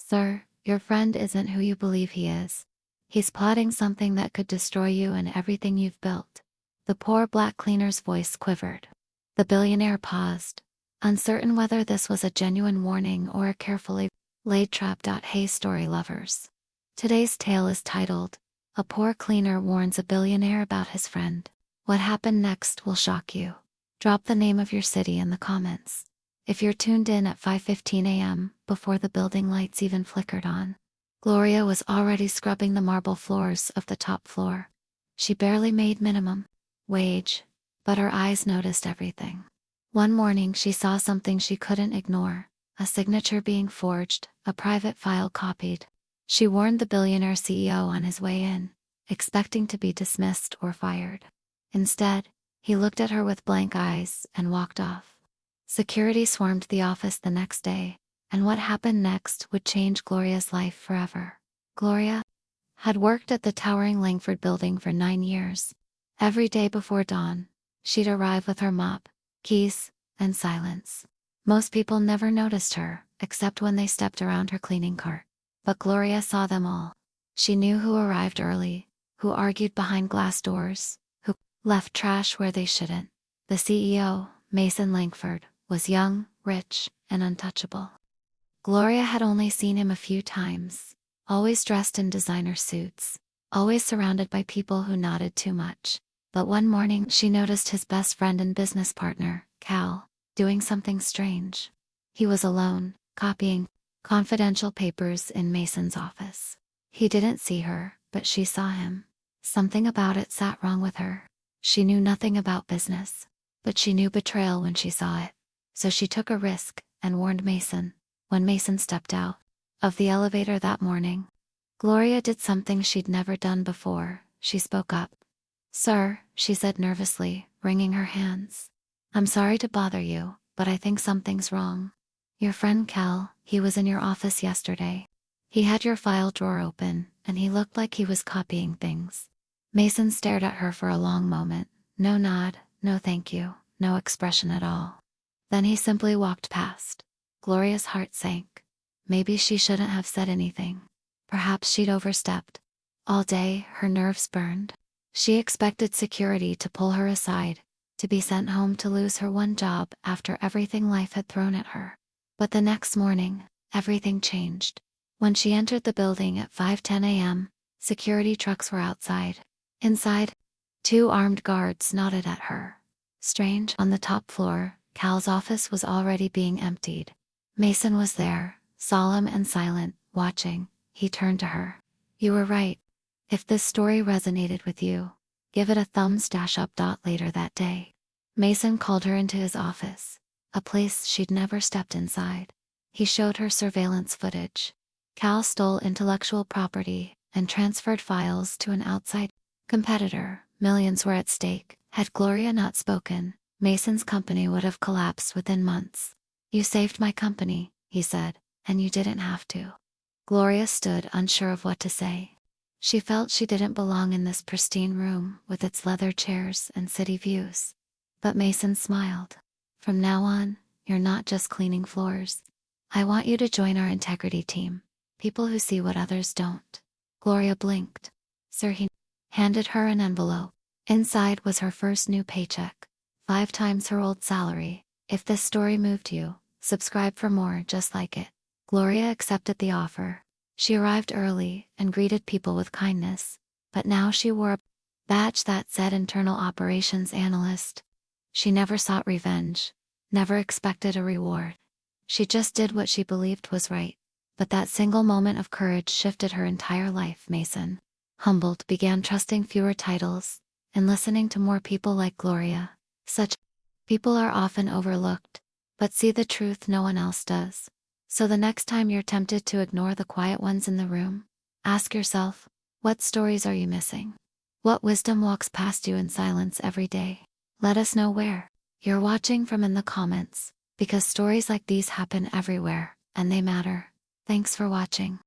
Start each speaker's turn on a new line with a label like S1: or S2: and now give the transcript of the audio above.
S1: Sir, your friend isn't who you believe he is. He's plotting something that could destroy you and everything you've built. The poor black cleaner's voice quivered. The billionaire paused, uncertain whether this was a genuine warning or a carefully laid trap. Hey story lovers. Today's tale is titled, A Poor Cleaner Warns a Billionaire About His Friend. What happened next will shock you. Drop the name of your city in the comments. If you're tuned in at 5:15 a.m., before the building lights even flickered on, Gloria was already scrubbing the marble floors of the top floor. She barely made minimum wage, but her eyes noticed everything. One morning she saw something she couldn't ignore, a signature being forged, a private file copied. She warned the billionaire CEO on his way in, expecting to be dismissed or fired. Instead, he looked at her with blank eyes and walked off. Security swarmed the office the next day, and what happened next would change Gloria's life forever. Gloria had worked at the towering Langford building for 9 years. Every day before dawn, she'd arrive with her mop, keys, and silence. Most people never noticed her, except when they stepped around her cleaning cart. But Gloria saw them all. She knew who arrived early, who argued behind glass doors, who left trash where they shouldn't. The CEO, Mason Langford, was young, rich, and untouchable. Gloria had only seen him a few times, always dressed in designer suits, always surrounded by people who nodded too much. But one morning she noticed his best friend and business partner, Cal, doing something strange. He was alone, copying confidential papers in Mason's office. He didn't see her, but she saw him. Something about it sat wrong with her. She knew nothing about business, but she knew betrayal when she saw it. So she took a risk and warned Mason. When Mason stepped out of the elevator that morning, Gloria did something she'd never done before. She spoke up. "Sir," she said nervously, wringing her hands. "I'm sorry to bother you, but I think something's wrong. Your friend Cal, he was in your office yesterday. He had your file drawer open, and he looked like he was copying things." Mason stared at her for a long moment. No nod, no thank you, no expression at all. Then he simply walked past. Gloria's heart sank. Maybe she shouldn't have said anything. Perhaps she'd overstepped. All day, her nerves burned. She expected security to pull her aside, to be sent home to lose her one job after everything life had thrown at her. But the next morning, everything changed. When she entered the building at 5:10 a.m., security trucks were outside. Inside, 2 armed guards nodded at her. Strange, on the top floor, Cal's office was already being emptied. Mason was there, solemn and silent, watching. He turned to her. "You were right. If this story resonated with you, give it a thumbs up." Later that day, Mason called her into his office, a place she'd never stepped inside. He showed her surveillance footage. Cal stole intellectual property and transferred files to an outside competitor. Millions were at stake. Had Gloria not spoken, Mason's company would have collapsed within months. "You saved my company," he said, "and you didn't have to." Gloria stood unsure of what to say. She felt she didn't belong in this pristine room with its leather chairs and city views. But Mason smiled. "From now on, you're not just cleaning floors. I want you to join our integrity team, people who see what others don't." Gloria blinked. "Sir," he handed her an envelope. Inside was her first new paycheck, 5 times her old salary. If this story moved you, subscribe for more just like it. Gloria accepted the offer. She arrived early and greeted people with kindness, but now she wore a badge that said Internal Operations Analyst. She never sought revenge, never expected a reward. She just did what she believed was right. But that single moment of courage shifted her entire life. Mason, humbled, began trusting fewer titles and listening to more people like Gloria. Such people are often overlooked, but see the truth no one else does. So the next time you're tempted to ignore the quiet ones in the room, ask yourself, what stories are you missing? What wisdom walks past you in silence every day? Let us know where you're watching from in the comments, because stories like these happen everywhere, and they matter. Thanks for watching.